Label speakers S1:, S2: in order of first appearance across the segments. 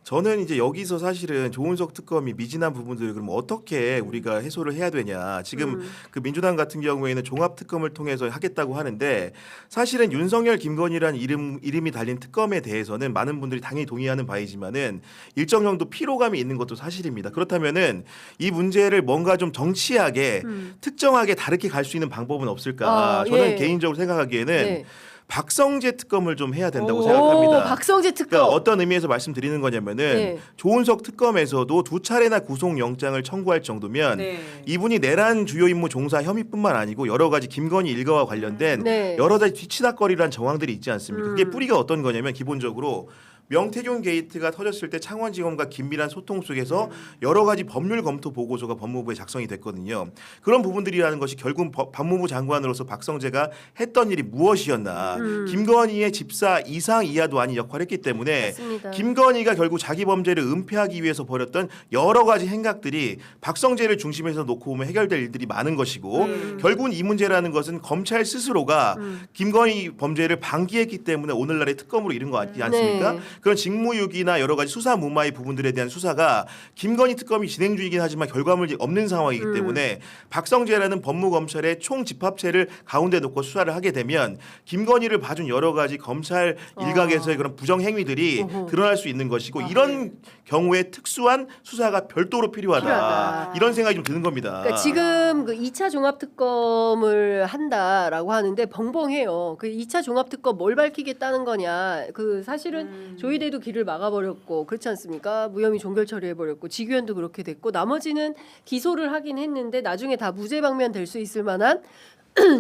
S1: 저는 이제 여기서 사실은 조은석 특검이 미진한 부분들 그럼 어떻게 우리가 해소를 해야 되냐. 지금 그 민주당 같은 경우에는 종합 특검을 통해서 하겠다고 하는데 사실은 윤석열, 김건희라는 이름이 달린 특검에 대해서는 많은 분들이 당연히 동의하는 바이지만은 일정 정도 피로감이 있는 것도 사실입니다. 그렇다면은 이 문제를 뭔가 좀 정치하게 특정하게 다르게 갈 수 있는 방법은 없을까? 저는
S2: 예.
S1: 개인적으로 생각하기에는
S2: 네.
S1: 박성재 특검을 좀 해야 된다고 생각합니다.
S2: 박성재 특검.
S1: 그러니까 어떤 의미에서 말씀드리는 거냐면은
S2: 네.
S1: 조은석 특검에서도 2차례나 구속영장을 청구할 정도면
S3: 네.
S1: 이분이 내란 주요 임무 종사 혐의뿐만 아니고 여러 가지 김건희 일가와 관련된
S2: 네.
S1: 여러 가지 뒤치다거리란 정황들이 있지 않습니까? 그게 뿌리가 어떤 거냐면 기본적으로 명태균 게이트가 터졌을 때 창원지검과 긴밀한 소통 속에서 여러 가지 법률 검토 보고서가 법무부에 작성이 됐거든요. 그런 부분들이라는 것이 결국 법무부 장관으로서 박성재가 했던 일이 무엇이었나. 김건희의 집사 이상 이하도 아닌 역할을 했기 때문에
S2: 맞습니다.
S1: 김건희가 결국 자기 범죄를 은폐하기 위해서 벌였던 여러 가지 행각들이 박성재를 중심에서 놓고 보면 해결될 일들이 많은 것이고 결국은 이 문제라는 것은 검찰 스스로가 김건희 범죄를 방기했기 때문에 오늘날의 특검으로 이른 거 아니지 않습니까?
S2: 네.
S1: 그런 직무유기나 여러 가지 수사 무마의 부분들에 대한 수사가 김건희 특검이 진행 중이긴 하지만 결과물이 없는 상황이기 때문에 박성재라는 법무검찰의 총집합체를 가운데 놓고 수사를 하게 되면 김건희를 봐준 여러 가지 검찰 일각에서의 그런 부정행위들이 드러날 수 있는 것이고 이런 경우에 특수한 수사가 별도로 필요하다. 이런 생각이 좀 드는 겁니다.
S2: 그러니까 지금 그 2차 종합특검을 한다라고 하는데 벙벙해요. 그 2차 종합특검 뭘 밝히겠다는 거냐. 그 사실은 조희대도 길을 막아버렸고 그렇지 않습니까? 무혐의 종결 처리해버렸고 지규현도 그렇게 됐고 나머지는 기소를 하긴 했는데 나중에 다 무죄 방면될 수 있을 만한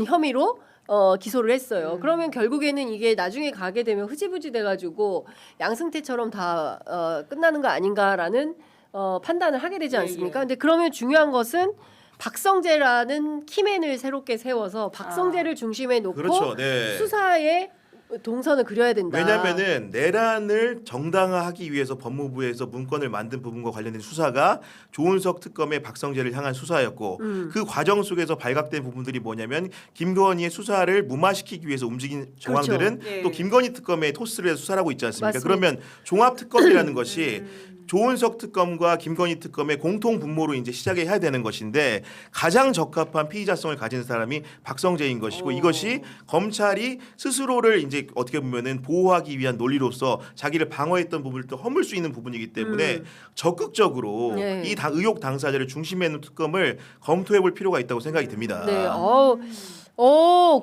S2: 혐의로 기소를 했어요. 그러면 결국에는 이게 나중에 가게 되면 흐지부지 돼가지고 양승태처럼 다 끝나는 거 아닌가라는 판단을 하게 되지 않습니까? 근데 그러면 중요한 것은 박성재라는 키맨을 새롭게 세워서 박성재를 중심에 놓고
S1: 그렇죠. 네.
S2: 수사에 동선을 그려야 된다.
S1: 왜냐하면은 내란을 정당화하기 위해서 법무부에서 문건을 만든 부분과 관련된 수사가 조은석 특검의 박성재를 향한 수사였고 그 과정 속에서 발각된 부분들이 뭐냐면 김건희의 수사를 무마시키기 위해서 움직인 정황들은
S3: 그렇죠.
S1: 또 김건희 특검의 토스를 해서 수사를 하고 있지 않습니까?
S2: 맞습니다.
S1: 그러면 종합 특검이라는 것이 조은석 특검과 김건희 특검의 공통 분모로 이제 시작해야 되는 것인데 가장 적합한 피의자성을 가진 사람이 박성재인 것이고 이것이 검찰이 스스로를 이제 어떻게 보면은 보호하기 위한 논리로서 자기를 방어했던 부분을 또 허물 수 있는 부분이기 때문에 적극적으로
S2: 네.
S1: 이 의혹 당사자를 중심에 있는 특검을 검토해볼 필요가 있다고 생각이 듭니다.
S2: 네.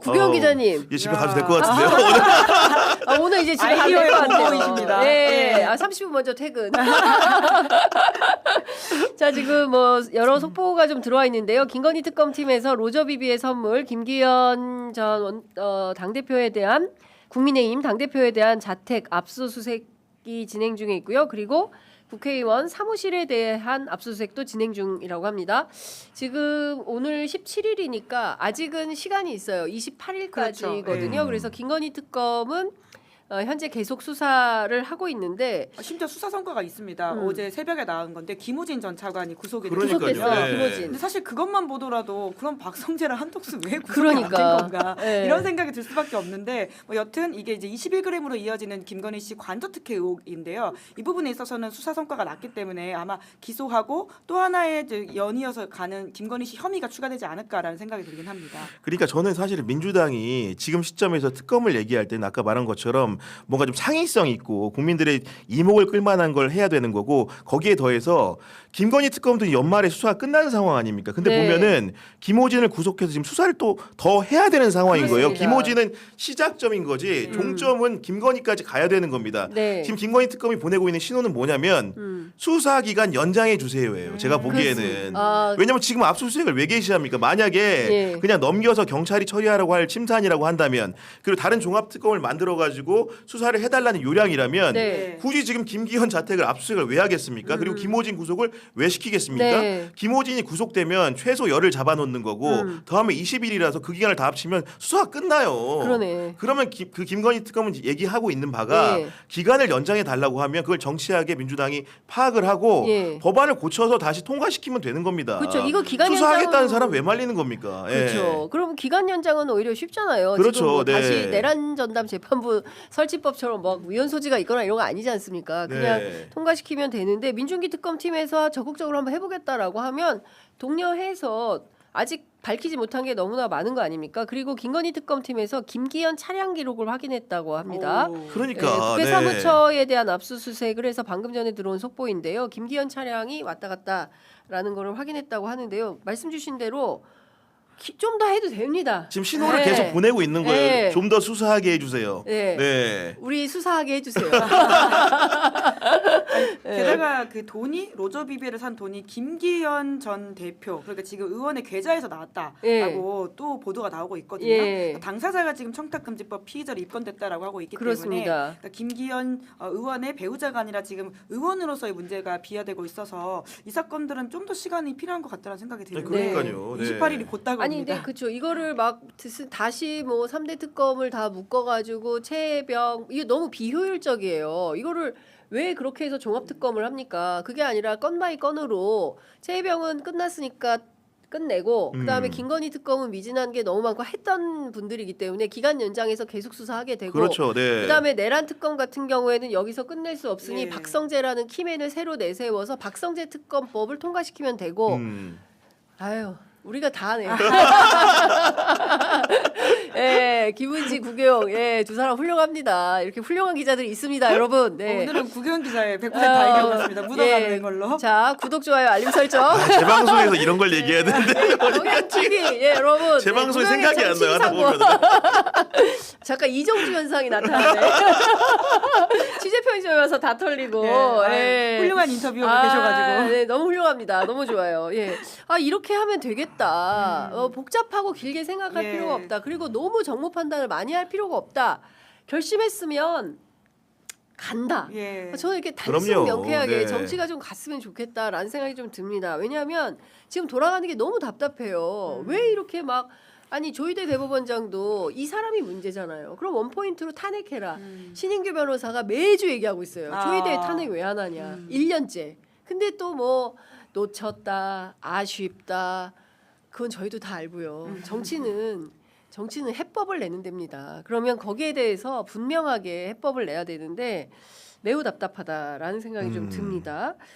S2: 구경 기자님.
S1: 예, 집에 가도 될 것 같은데요. 오늘.
S2: 오늘 이제 집에 가도
S3: 아이디어의
S2: 될것 같아요.
S3: 공보이십니다.
S2: 네.
S3: 네.
S2: 30분 먼저 퇴근. 자, 지금 뭐 여러 속보가 좀 들어와 있는데요. 김건희 특검팀에서 로저비비의 선물, 김기현 전 당대표에 대한 국민의힘 당대표에 대한 자택 압수수색이 진행 중에 있고요. 그리고 국회의원 사무실에 대한 압수수색도 진행 중이라고 합니다. 지금 오늘 17일이니까 아직은 시간이 있어요. 28일까지거든요.
S3: 그렇죠.
S2: 그래서 김건희 특검은 현재 계속 수사를 하고 있는데
S3: 심지어 수사 성과가 있습니다. 어제 새벽에 나온 건데 김우진 전 차관이 구속이
S1: 그러니까요.
S2: 구속됐어요.
S1: 네.
S2: 김호진.
S3: 근데 사실 그것만 보더라도 그럼 박성재랑 한덕수 왜 구속이
S2: 그러니까.
S3: 안 된 건가
S2: 네.
S3: 이런 생각이 들 수밖에 없는데 뭐 여튼 이게 이제 21g으로 이어지는 김건희 씨 관저특혜 의혹인데요. 이 부분에 있어서는 수사 성과가 났기 때문에 아마 기소하고 또 하나의 연이어서 가는 김건희 씨 혐의가 추가되지 않을까라는 생각이 들긴 합니다.
S1: 그러니까 저는 사실 민주당이 지금 시점에서 특검을 얘기할 때는 아까 말한 것처럼 뭔가 좀 창의성 있고 국민들의 이목을 끌만한 걸 해야 되는 거고 거기에 더해서 김건희 특검도 연말에 수사가 끝나는 상황 아닙니까? 근데
S2: 네.
S1: 보면은 김호진을 구속해서 지금 수사를 또 더 해야 되는 상황인 거예요.
S2: 그렇습니다.
S1: 김호진은 시작점인 거지 종점은 김건희까지 가야 되는 겁니다.
S2: 네.
S1: 지금 김건희 특검이 보내고 있는 신호는 뭐냐면 수사 기간 연장해 주세요예요. 제가 보기에는 왜냐면 지금 압수수색을 왜 개시합니까? 만약에
S2: 예.
S1: 그냥 넘겨서 경찰이 처리하라고 할 침사안이라고 한다면 그리고 다른 종합특검을 만들어 가지고 수사를 해달라는 요량이라면
S2: 네.
S1: 굳이 지금 김기현 자택을 압수수색을 왜 하겠습니까? 그리고 김호진 구속을 왜 시키겠습니까?
S2: 네.
S1: 김호진이 구속되면 최소 열을 잡아놓는 거고 더하면 20일이라서 그 기간을 다 합치면 수사가 끝나요.
S2: 그러네.
S1: 그러면 그 김건희 특검은 얘기하고 있는 바가
S2: 네.
S1: 기간을 연장해 달라고 하면 그걸 정치하게 민주당이 파악을 하고
S2: 예.
S1: 법안을 고쳐서 다시 통과시키면 되는 겁니다.
S2: 그렇죠. 이거 기간
S1: 수사하겠다는
S2: 연장은-
S1: 사람 왜 말리는 겁니까? 예.
S2: 그렇죠. 그럼 기간 연장은 오히려 쉽잖아요.
S1: 그렇죠.
S2: 지금 뭐
S1: 네.
S2: 다시 내란 전담 재판부 설치법처럼 뭐 위헌 소지가 있거나 이런 거 아니지 않습니까? 그냥
S1: 네.
S2: 통과시키면 되는데 민중기 특검팀에서 적극적으로 한번 해보겠다라고 하면 독려해서 아직 밝히지 못한 게 너무나 많은 거 아닙니까? 그리고 김건희 특검팀에서 김기현 차량 기록을 확인했다고 합니다.
S3: 오.
S1: 그러니까
S2: 국회 사무처에 대한 압수수색을 해서 방금 전에 들어온 속보인데요. 김기현 차량이 왔다 갔다라는 거를 확인했다고 하는데요. 말씀 주신 대로 좀 더 해도 됩니다.
S1: 지금 신호를
S2: 네.
S1: 계속 보내고 있는 거예요.
S2: 네.
S1: 좀 더 수사하게 해주세요.
S2: 네.
S1: 네.
S2: 우리 수사하게 해주세요.
S3: 게다가 그 돈이 로저 비비를 산 돈이 김기현 전 대표 그러니까 지금 의원의 계좌에서 나왔다라고
S2: 예.
S3: 또 보도가 나오고 있거든요.
S2: 예.
S3: 그러니까 당사자가 지금 청탁금지법 피의자로 입건됐다라고 하고 있기 때문에
S2: 그렇습니다.
S3: 그러니까 김기현 의원의 배우자가 아니라 지금 의원으로서의 문제가 비화되고 있어서 이 사건들은 좀 더 시간이 필요한 것 같다는 생각이
S1: 네,
S3: 드는데
S1: 그러니까요. 네.
S3: 28일이 곧 다가옵니다.
S2: 아니 근데 그쵸 이거를 막 다시 뭐 3대 특검을 다 묶어가지고 최혜병 이게 너무 비효율적이에요. 이거를 왜 그렇게 해서 종합 특검을 합니까? 그게 아니라 건 바이 건으로 최혜병은 끝났으니까 끝내고 그다음에 김건희 특검은 미진한 게 너무 많고 했던 분들이기 때문에 기간 연장해서 계속 수사하게 되고
S1: 그렇죠. 네.
S2: 그다음에 내란 특검 같은 경우에는 여기서 끝낼 수 없으니
S3: 예.
S2: 박성재라는 키맨을 새로 내세워서 박성재 특검법을 통과시키면 되고 아유 우리가 다 하네요. 예, 김은지, 구경, 예, 두 사람 훌륭합니다. 이렇게 훌륭한 기자들이 있습니다, 여러분. 네.
S3: 오늘은 구경 기자의 100%다 이겨봤습니다. 묻어가는
S2: 예.
S3: 걸로.
S2: 자, 구독, 좋아요, 알림 설정.
S1: 아, 제 방송에서 이런 걸 얘기해야 되는데
S2: 구경 TV, 예, 여러분.
S1: 제 방송
S2: 구경의
S1: 생각이 안 나요. 하다
S2: 정치상고.
S1: 보면.
S2: 잠깐 이정주 현상이 나타나네. 취재 편집에 와서 다 털리고.
S3: 예. 훌륭한 인터뷰가
S2: 아,
S3: 계셔가지고.
S2: 네, 너무 훌륭합니다. 너무 좋아요. 예. 아, 이렇게 하면 되겠다. 복잡하고 길게 생각할
S3: 예.
S2: 필요가 없다. 그리고 너무 정무 판단을 많이 할 필요가 없다. 결심했으면 간다.
S3: 예.
S2: 저는 이렇게 단순
S1: 그럼요.
S2: 명쾌하게
S1: 네.
S2: 정치가 좀 갔으면 좋겠다라는 생각이 좀 듭니다. 왜냐하면 지금 돌아가는 게 너무 답답해요. 왜 이렇게 막 아니 조희대 대법원장도 이 사람이 문제잖아요. 그럼 원포인트로 탄핵해라. 신인규 변호사가 매주 얘기하고 있어요.
S3: 아.
S2: 조희대 탄핵 왜 안 하냐. 1년째. 근데 또 뭐 놓쳤다, 아쉽다. 그건 저희도 다 알고요. 정치는 해법을 내는 데입니다. 그러면 거기에 대해서 분명하게 해법을 내야 되는데 매우 답답하다라는 생각이 좀 듭니다.